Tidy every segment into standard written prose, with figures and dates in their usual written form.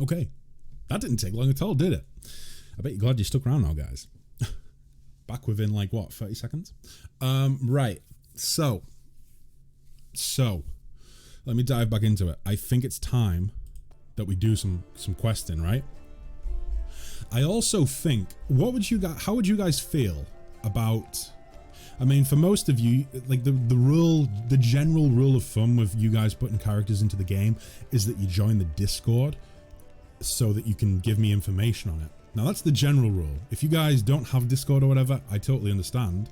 Okay. That didn't take long at all, did it? I bet you're glad you stuck around now, guys. Back within, like, what, 30 seconds? Right. So, let me dive back into it. I think it's time that we do some questing, right? I also think, how would you guys feel about, I mean, for most of you, like the general rule of thumb with you guys putting characters into the game is that you join the Discord so that you can give me information on it. Now that's the general rule. If you guys don't have Discord or whatever, I totally understand.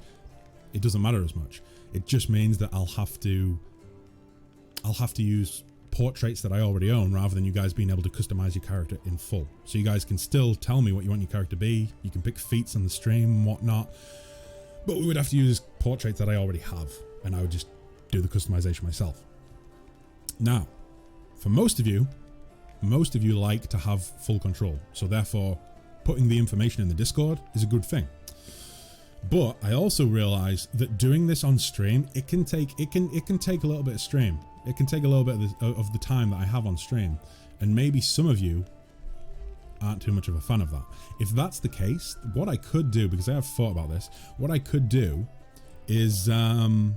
It doesn't matter as much. It just means that I'll have to use portraits that I already own rather than you guys being able to customize your character in full. So you guys can still tell me what you want your character to be. You can pick feats on the stream and whatnot, but we would have to use portraits that I already have, and I would just do the customization myself. Now, for most of you like to have full control, so therefore putting the information in the Discord is a good thing. But I also realize that doing this on stream, it can take a little bit of stream. It can take a little bit of the time that I have on stream, and maybe some of you aren't too much of a fan of that. If that's the case, what I could do, because I have thought about this, what I could do is I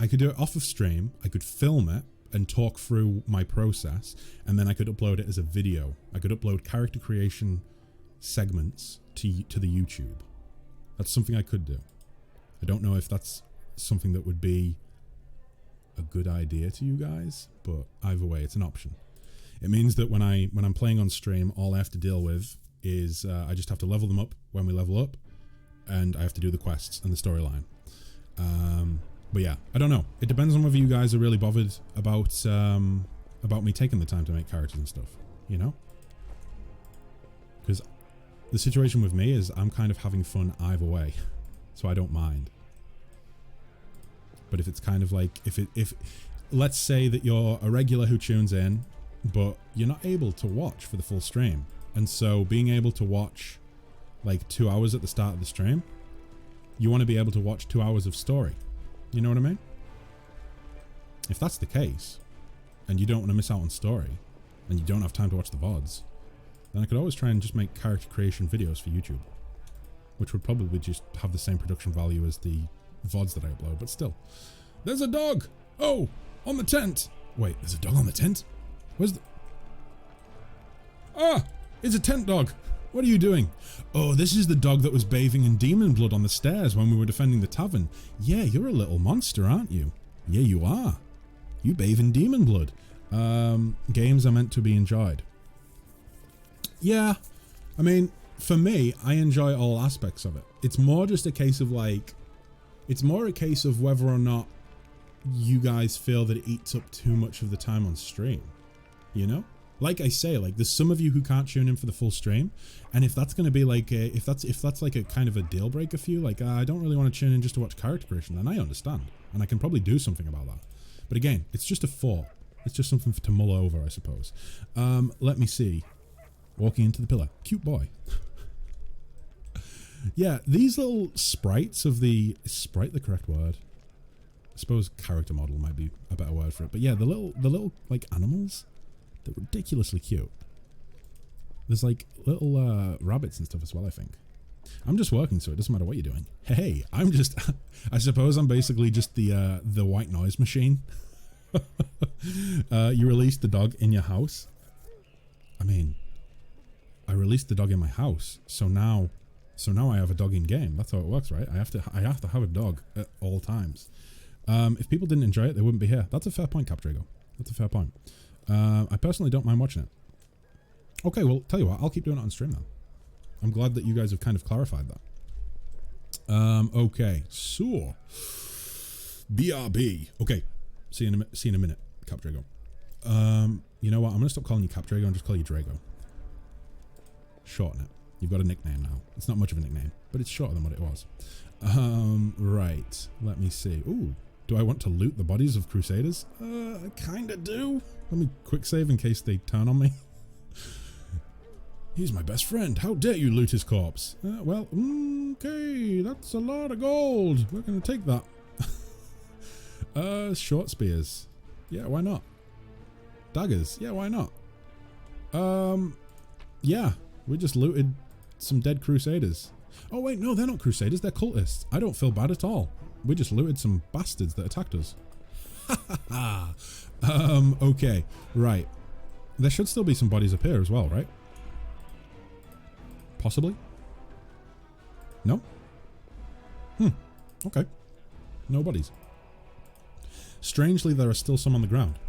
could do it off of stream. I could film it and talk through my process, and then I could upload it as a video. I could upload character creation segments to the YouTube. That's something I could do. I don't know if that's something that would be a good idea to you guys, but either way, it's an option. It means that when I'm playing on stream, all I have to deal with is I just have to level them up when we level up, and I have to do the quests and the storyline. But yeah, I don't know. It depends on whether you guys are really bothered about me taking the time to make characters and stuff, you know? Because the situation with me is I'm kind of having fun either way, so I don't mind. But if it's kind of like, if let's say that you're a regular who tunes in, but you're not able to watch for the full stream, and so being able to watch like 2 hours at the start of the stream, you want to be able to watch 2 hours of story. You know what I mean? If that's the case, and you don't want to miss out on story, and you don't have time to watch the VODs, then I could always try and just make character creation videos for YouTube, which would probably just have the same production value as the VODs that I upload, but still. There's a dog! Oh! On the tent! Wait, there's a dog on the tent? Where's the... Ah! It's a tent dog! What are you doing? Oh, this is the dog that was bathing in demon blood on the stairs when we were defending the tavern. Yeah, you're a little monster, aren't you? Yeah, you are. You bathe in demon blood. Games are meant to be enjoyed. Yeah, I mean, for me, I enjoy all aspects of it. It's more just a case of like, it's more a case of whether or not you guys feel that it eats up too much of the time on stream, you know? Like I say, like there's some of you who can't tune in for the full stream, and if that's going to be like if that's like a kind of a deal breaker for you, like I don't really want to tune in just to watch character creation, then I understand, and I can probably do something about that. But again, it's just a thought. It's just something to mull over, I suppose. Let me see. Walking into the pillar, cute boy. Yeah, these little sprites of the... Is sprite the correct word? I suppose character model might be a better word for it. But yeah, the little like animals, they're ridiculously cute. There's like little rabbits and stuff as well, I think. I'm just working, so it doesn't matter what you're doing. Hey, I'm just... I suppose I'm basically just the white noise machine. You released the dog in your house. I mean, I released the dog in my house, so now I have a dog in game. That's how it works, right? I have to have a dog at all times. If people didn't enjoy it, they wouldn't be here. That's a fair point, Capdrago. That's a fair point. I personally don't mind watching it. Okay, well, tell you what, I'll keep doing it on stream then. I'm glad that you guys have kind of clarified that. Okay, so BRB. Okay, see you in a minute, Capdrago. You know what? I'm gonna stop calling you Capdrago and just call you Drago. Shorten it. You've got a nickname now. It's not much of a nickname, but it's shorter than what it was. Right. Let me see. Ooh, do I want to loot the bodies of Crusaders? I kinda do. Let me quick save in case they turn on me. He's my best friend. How dare you loot his corpse? Well, okay, that's a lot of gold. We're gonna take that. Short spears. Yeah, why not? Daggers. Yeah, why not? Yeah, we just looted some dead crusaders. Oh wait, no, they're not crusaders, they're cultists. I don't feel bad at all. We just looted some bastards that attacked us. Ha ha ha. Okay, right. There should still be some bodies up here as well, right? Possibly? No? Okay. No bodies. Strangely, there are still some on the ground.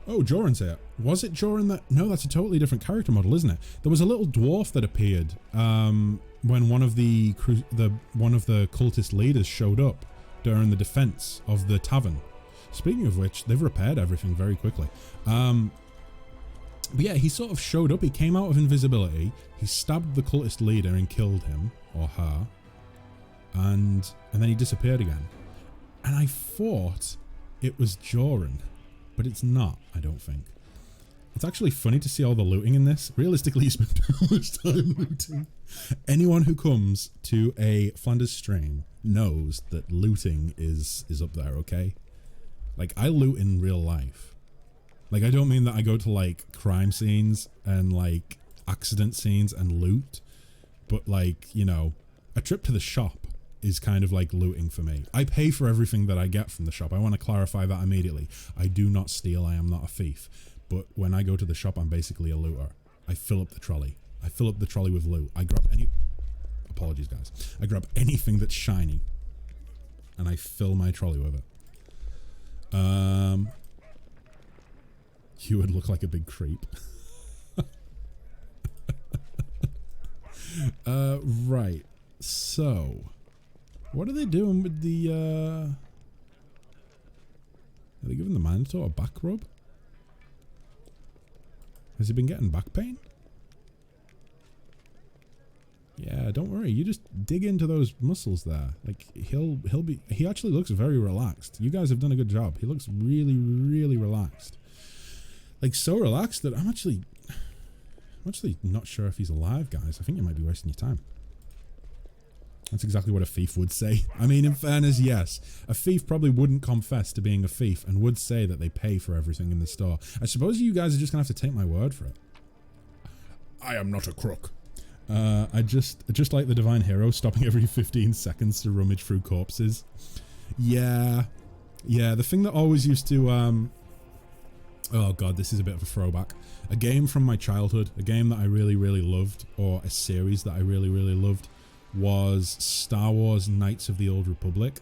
Oh, Joran's here. Was it Joran that... No, that's a totally different character model, isn't it? There was a little dwarf that appeared when one of the cultist leaders showed up during the defense of the tavern. Speaking of which, they've repaired everything very quickly. But yeah, he sort of showed up. He came out of invisibility. He stabbed the cultist leader and killed him or her. And then he disappeared again. And I thought it was Joran. But it's not, I don't think. It's actually funny to see all the looting in this. Realistically, you spend too much time looting. Anyone who comes to a Flanders stream knows that looting is up there, okay? Like, I loot in real life. Like, I don't mean that I go to, like, crime scenes and, like, accident scenes and loot. But, like, you know, a trip to the shop is kind of like looting for me. I pay for everything that I get from the shop. I want to clarify that immediately. I do not steal. I am not a thief. But when I go to the shop, I'm basically a looter. I fill up the trolley. I fill up the trolley with loot. I grab any... Apologies, guys. I grab anything that's shiny. And I fill my trolley with it. You would look like a big creep. Right. So... What are they doing with the, Are they giving the Minotaur a back rub? Has he been getting back pain? Yeah, don't worry. You just dig into those muscles there. Like, he actually looks very relaxed. You guys have done a good job. He looks really, really relaxed. Like, so relaxed that I'm actually not sure if he's alive, guys. I think you might be wasting your time. That's exactly what a thief would say. I mean, in fairness, yes. A thief probably wouldn't confess to being a thief and would say that they pay for everything in the store. I suppose you guys are just going to have to take my word for it. I am not a crook. I just like the divine hero stopping every 15 seconds to rummage through corpses. Yeah. Yeah, the thing that always used to... Oh god, this is a bit of a throwback. A game from my childhood, a game that I really, really loved, or a series that I really, really loved, was Star Wars Knights of the Old Republic.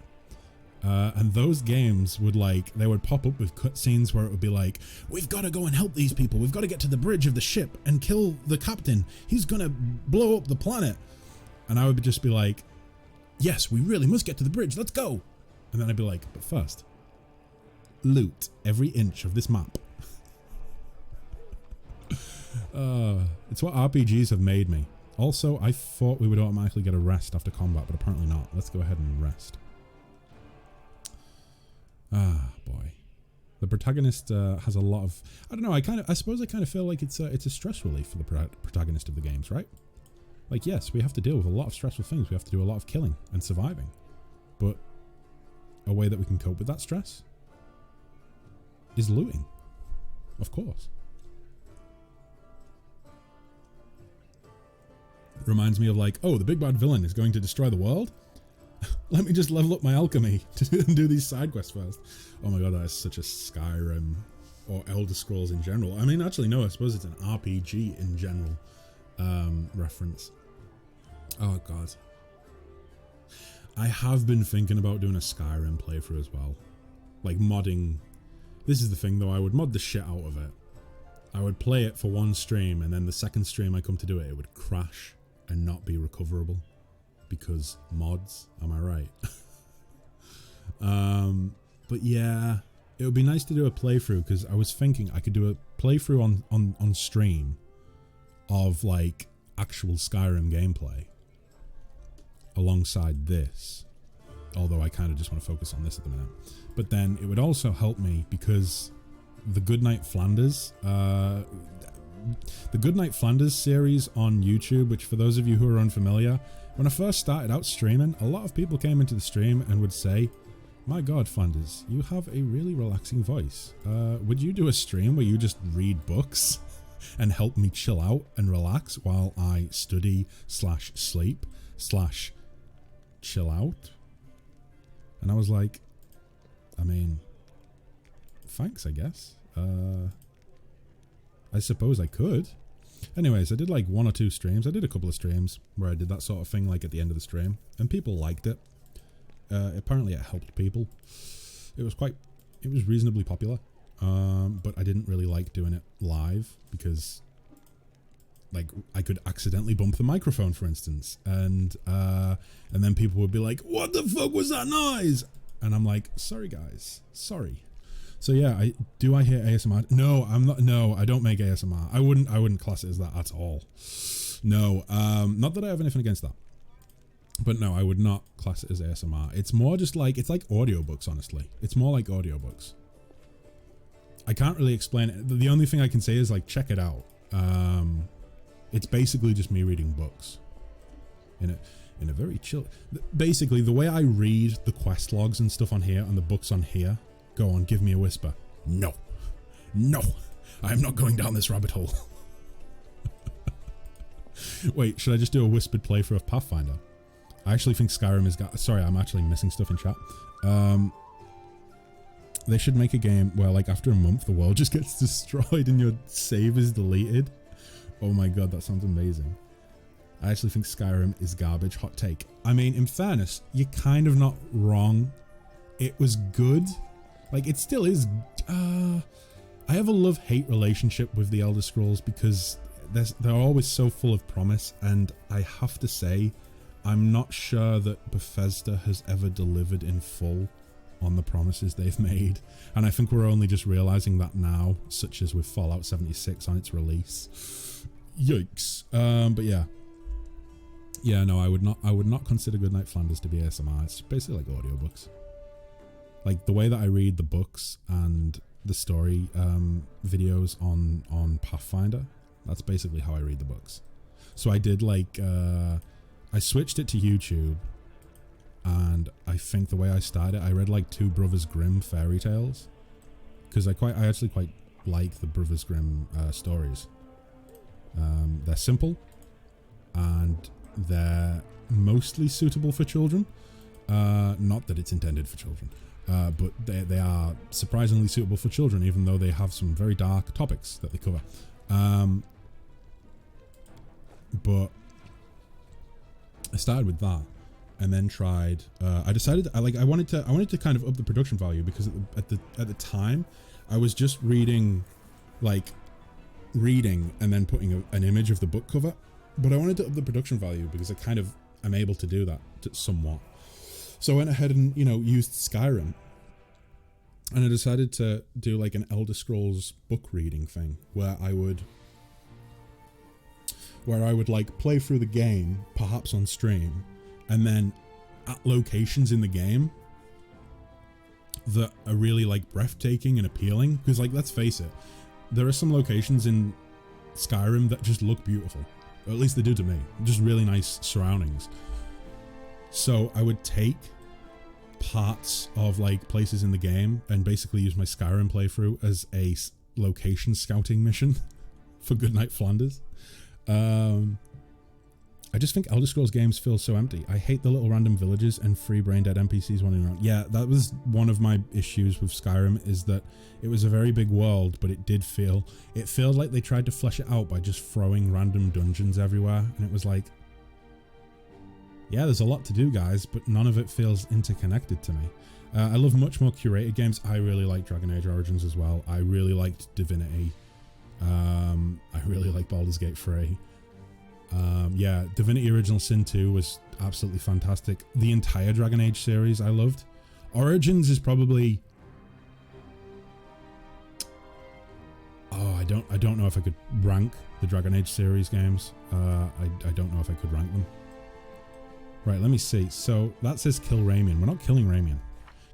And those games would they would pop up with cutscenes where it would be like, we've got to go and help these people. We've got to get to the bridge of the ship and kill the captain. He's going to blow up the planet. And I would just be like, yes, we really must get to the bridge. Let's go. And then I'd be like, but first, loot every inch of this map. It's what RPGs have made me. Also, I thought we would automatically get a rest after combat, but apparently not. Let's go ahead and rest. Ah, boy. The protagonist has a lot of... I don't know, I suppose I kind of feel like it's a stress relief for the protagonist of the games, right? Like, yes, we have to deal with a lot of stressful things. We have to do a lot of killing and surviving. But a way that we can cope with that stress is looting. Of course. Reminds me of like, oh, the big bad villain is going to destroy the world? Let me just level up my alchemy and do these side quests first. Oh my god, that is such a Skyrim or Elder Scrolls in general. I mean, actually, no, I suppose it's an RPG in general reference. Oh god. I have been thinking about doing a Skyrim playthrough as well. Like modding. This is the thing though, I would mod the shit out of it. I would play it for one stream and then the second stream I come to do it, it would crash and not be recoverable. Because mods, am I right? But yeah, it would be nice to do a playthrough because I was thinking I could do a playthrough on stream of like actual Skyrim gameplay alongside this. Although I kind of just want to focus on this at the minute. But then it would also help me because the Goodnight Flanders, the Goodnight Flanders series on YouTube, which for those of you who are unfamiliar, when I first started out streaming, a lot of people came into the stream and would say, My God, Flanders, you have a really relaxing voice. Would you do a stream where you just read books and help me chill out and relax while I study / sleep / chill out? And I was like, I mean, thanks, I guess. I suppose I could. Anyways, I did like 1 or 2 streams. I did a couple of streams where I did that sort of thing like at the end of the stream, and people liked it. Apparently it helped people. It was reasonably popular. But I didn't really like doing it live because like I could accidentally bump the microphone, for instance, and then people would be like, "What the fuck was that noise?" And I'm like, "Sorry guys, sorry." So yeah, I hear ASMR? No, I'm not. No, I don't make ASMR. I wouldn't class it as that at all. No, not that I have anything against that. But no, I would not class it as ASMR. It's more just like, it's like audiobooks, honestly. It's more like audiobooks. I can't really explain it. The only thing I can say is like, check it out. It's basically just me reading books in a very chill. Basically, the way I read the quest logs and stuff on here and the books on here. Go on, give me a whisper. No, I am not going down this rabbit hole. Wait, should I just do a whispered playthrough of Pathfinder? I actually think Skyrim has got... Sorry, I'm actually missing stuff in chat. They should make a game where, like, after a month, the world just gets destroyed and your save is deleted. Oh my god, that sounds amazing. I actually think Skyrim is garbage. Hot take. I mean, in fairness, you're kind of not wrong. It was good. Like, it still is... I have a love-hate relationship with the Elder Scrolls because they're always so full of promise, and I have to say... I'm not sure that Bethesda has ever delivered in full on the promises they've made. And I think we're only just realizing that now, such as with Fallout 76 on its release. Yikes. But yeah. Yeah, no, I would not consider Goodnight Flanders to be ASMR. It's basically like audiobooks. Like the way that I read the books and the story videos on Pathfinder, that's basically how I read the books. So I did like... I switched it to YouTube, and I think the way I started, I read like 2 Brothers Grimm fairy tales, because I actually quite like the Brothers Grimm stories. They're simple, and they're mostly suitable for children. Not that it's intended for children, but they are surprisingly suitable for children, even though they have some very dark topics that they cover. But I started with that, and then tried. I decided I wanted to kind of up the production value because at the time, I was just reading and then putting an image of the book cover. But I wanted to up the production value because I kind of am able to do that somewhat. So I went ahead and used Skyrim, and I decided to do like an Elder Scrolls book reading thing where I would like play through the game, perhaps on stream, and then at locations in the game that are really like breathtaking and appealing. Because like, let's face it, there are some locations in Skyrim that just look beautiful. Or at least they do to me. Just really nice surroundings. So I would take parts of like places in the game and basically use my Skyrim playthrough as a location scouting mission for Goodnight Flanders. I just think Elder Scrolls games feel so empty. I hate the little random villages and free brain dead NPCs wandering around. Yeah, that was one of my issues with Skyrim, is that it was a very big world, but it felt like they tried to flesh it out by just throwing random dungeons everywhere, and it was like, yeah, there's a lot to do, guys, but none of it feels interconnected to me. I love much more curated games. I really like Dragon Age Origins as well. I really liked Divinity. I really like Baldur's Gate 3. Yeah, Divinity Original Sin 2 was absolutely fantastic. The entire Dragon Age series I loved. Origins is probably... Oh, I don't know if I could rank the Dragon Age series games. I don't know if I could rank them. Right, let me see. So that says kill Ramian. We're not killing Ramian.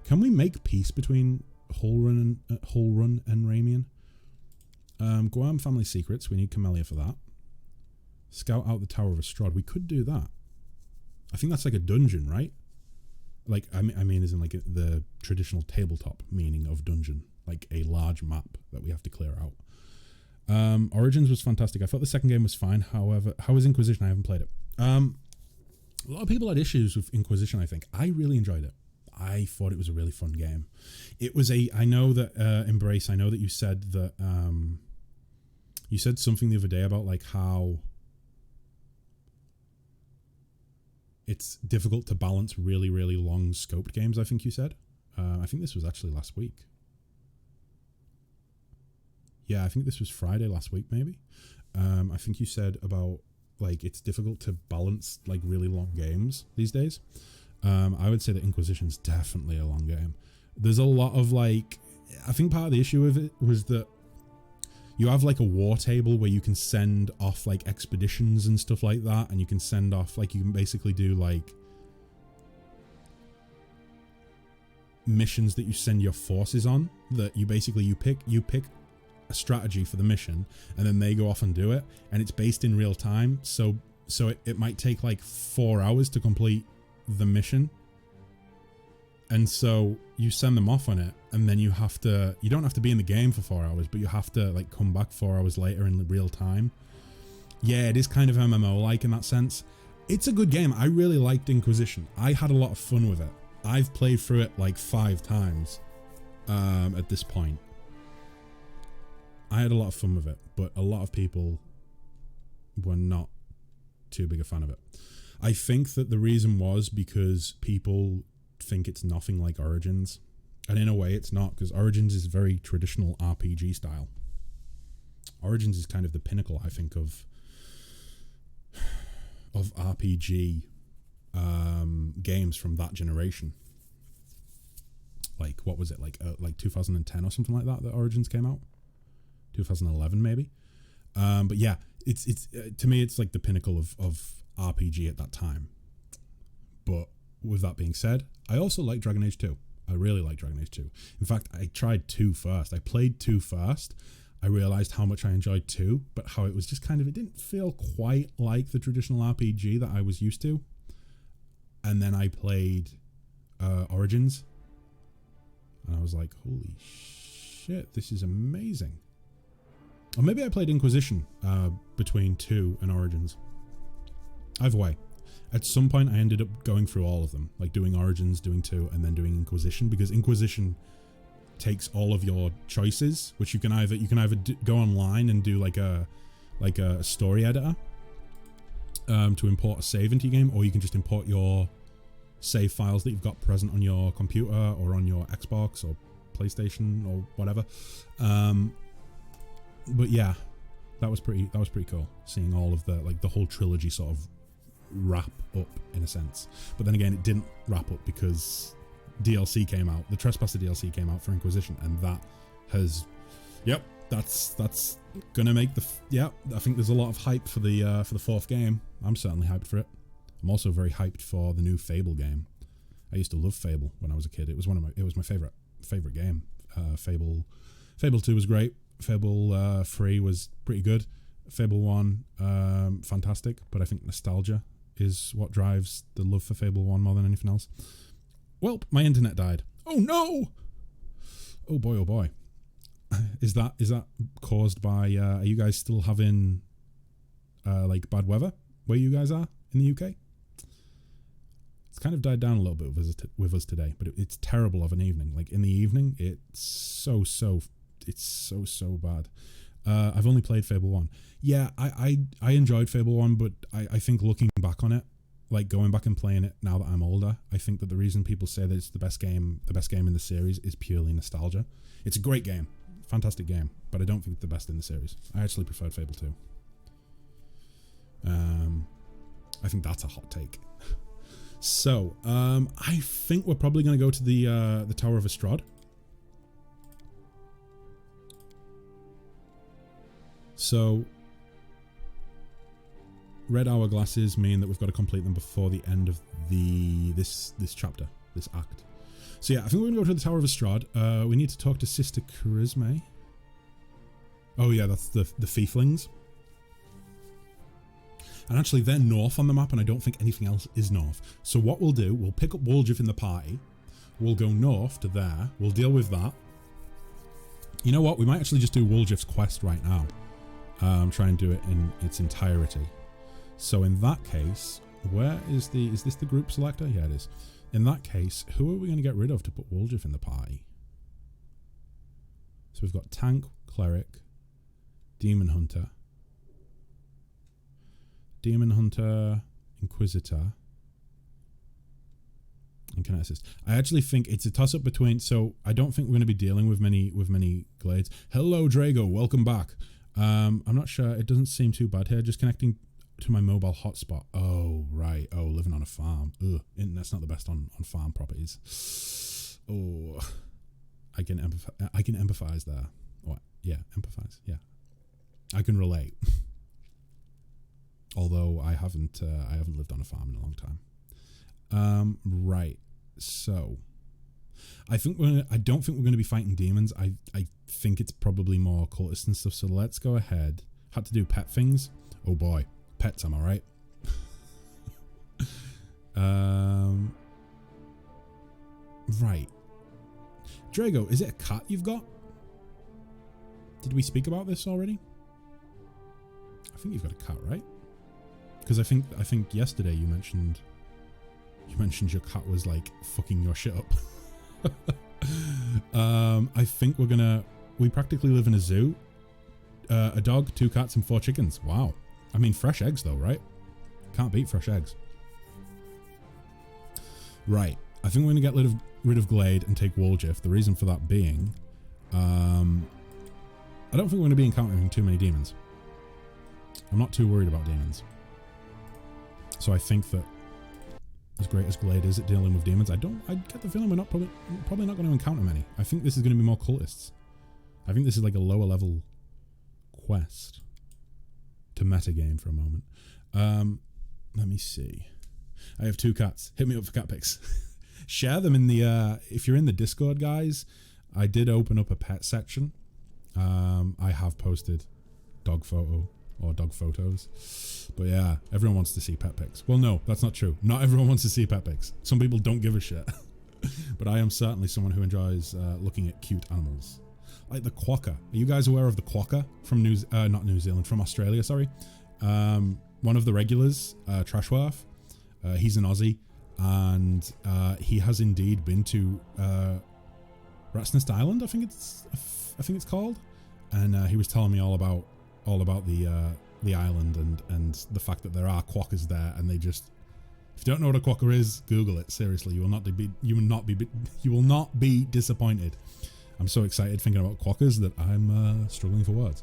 Can we make peace between Hullrun and Ramian? Guam Family Secrets. We need Camellia for that. Scout out the Tower of Estrad. We could do that. I think that's like a dungeon, right? like I mean as in like the traditional tabletop meaning of dungeon, like a large map that we have to clear out. Origins was fantastic. I thought the second game was fine. However, how was Inquisition? I haven't played it. A lot of people had issues with Inquisition, I think. I really enjoyed it. I thought it was a really fun game. It was I know that Embrace, I know that you said that you said something the other day about like how it's difficult to balance really, really long scoped games, I think you said. I think this was actually last week. Yeah, I think this was Friday last week, maybe. I think you said about like it's difficult to balance like really long games these days. I would say that Inquisition's definitely a long game. There's a lot of like, I think part of the issue with it was that you have like a war table where you can send off like expeditions and stuff like that, and you can send off like, you can basically do like missions that you send your forces on, that you basically you pick a strategy for the mission and then they go off and do it, and it's based in real time, so it might take like 4 hours to complete the mission, and so you send them off on it, and then you don't have to be in the game for 4 hours, but you have to like come back 4 hours later in real time. Yeah, it is kind of MMO like in that sense. It's a good game. I really liked Inquisition. I had a lot of fun with it. I've played through it like 5 times at this point. I had a lot of fun with it, but a lot of people were not too big a fan of it. I think that the reason was because people think it's nothing like Origins, and in a way it's not, because Origins is very traditional RPG style. Origins is kind of the pinnacle, I think, of RPG games from that generation. Like, what was it, like 2010 or something like that Origins came out? 2011 maybe. But yeah, it's to me it's like the pinnacle of RPG at that time. But with that being said, I also like Dragon Age 2. I really like Dragon Age 2. In fact, I tried 2 first. I played 2 first. I realized how much I enjoyed 2, but how it was just kind of, it didn't feel quite like the traditional RPG that I was used to. And then I played Origins, and I was like, holy shit, this is amazing. Or maybe I played Inquisition between 2 and Origins. Either way, at some point I ended up going through all of them, like doing Origins, doing 2, and then doing Inquisition, because Inquisition takes all of your choices, which you can either go online and do like a story editor to import a save into your game, or you can just import your save files that you've got present on your computer or on your Xbox or PlayStation or whatever. But yeah, that was pretty cool, seeing all of the whole trilogy sort of wrap up in a sense. But then again, it didn't wrap up because DLC came out. The Trespasser DLC came out for Inquisition, and that has, yep, that's gonna make I think there's a lot of hype for the 4th game. I'm certainly hyped for it. I'm also very hyped for the new Fable game. I used to love Fable when I was a kid. It was my favorite game. Fable 2 was great. Fable 3 was pretty good. Fable 1, fantastic, but I think nostalgia is what drives the love for Fable 1 more than anything else. Well, my internet died. Oh no! Oh boy, oh boy. Is that caused by, are you guys still having like bad weather where you guys are in the UK? It's kind of died down a little bit with us today, but it's terrible of an evening. Like in the evening, it's so bad. I've only played Fable 1. Yeah, I enjoyed Fable 1, but I think looking back on it, like going back and playing it now that I'm older, I think that the reason people say that it's the best game in the series is purely nostalgia. It's a great game, fantastic game, but I don't think it's the best in the series. I actually preferred Fable 2. I think that's a hot take. So, I think we're probably going to go to the Tower of Estrad. So, red hourglasses mean that we've got to complete them before the end of this chapter, this act. So yeah, I think we're going to go to the Tower of Estrad. We need to talk to Sister Charisme. Oh yeah, that's the Fieflings. And actually, they're north on the map, and I don't think anything else is north. So what we'll do, we'll pick up Woljif in the party. We'll go north to there. We'll deal with that. You know what? We might actually just do Woljif's quest right now. Try and do it in its entirety. So in that case, where is this the group selector? Yeah, it is. In that case, who are we going to get rid of to put Woljif in the party? So we've got Tank, Cleric, Demon Hunter, Inquisitor, and Kineticist. I actually think it's a toss-up between, so I don't think we're going to be dealing with many glades. Hello, Drago, welcome back. I'm not sure, it doesn't seem too bad here, just connecting to my mobile hotspot. Oh, right. Oh, living on a farm. Ugh, internet's not the best on farm properties. Oh, I can empathize there. What? Yeah, empathize. Yeah, I can relate. Although I haven't lived on a farm in a long time. Right. So, I don't think we're going to be fighting demons. I think it's probably more cultists and stuff. So let's go ahead. Had to do pet things. Oh boy. Pets, am I right? Right. Drago, is it a cat you've got? Did we speak about this already? I think you've got a cat, right? Because I think yesterday you mentioned your cat was like fucking your shit up. I think we practically live in a zoo. A dog, 2 cats, and 4 chickens. Wow. I mean, fresh eggs though, right? Can't beat fresh eggs. Right. I think we're going to get rid of Glade and take Woljif. The reason for that being, I don't think we're going to be encountering too many demons. I'm not too worried about demons. So I think that as great as Glade is at dealing with demons, I get the feeling we're probably not going to encounter many. I think this is going to be more cultists. I think this is like a lower level quest. To metagame for a moment. Let me see. I have 2 cats. Hit me up for cat pics. Share them in the if you're in the Discord, guys. I did open up a pet section. I have posted dog photo or dog photos. But yeah, everyone wants to see pet pics. Well, no, that's not true. Not everyone wants to see pet pics. Some people don't give a shit. But I am certainly someone who enjoys looking at cute animals. Like the quokka. Are you guys aware of the quokka from not New Zealand, from Australia, sorry. One of the regulars, Trashworth, he's an Aussie, and he has indeed been to Rat's Nest Island, I think it's called. And he was telling me all about the island and the fact that there are quokkas there, and they just, if you don't know what a quokka is, Google it. Seriously, you will not be disappointed. I'm so excited thinking about quokkas that I'm struggling for words.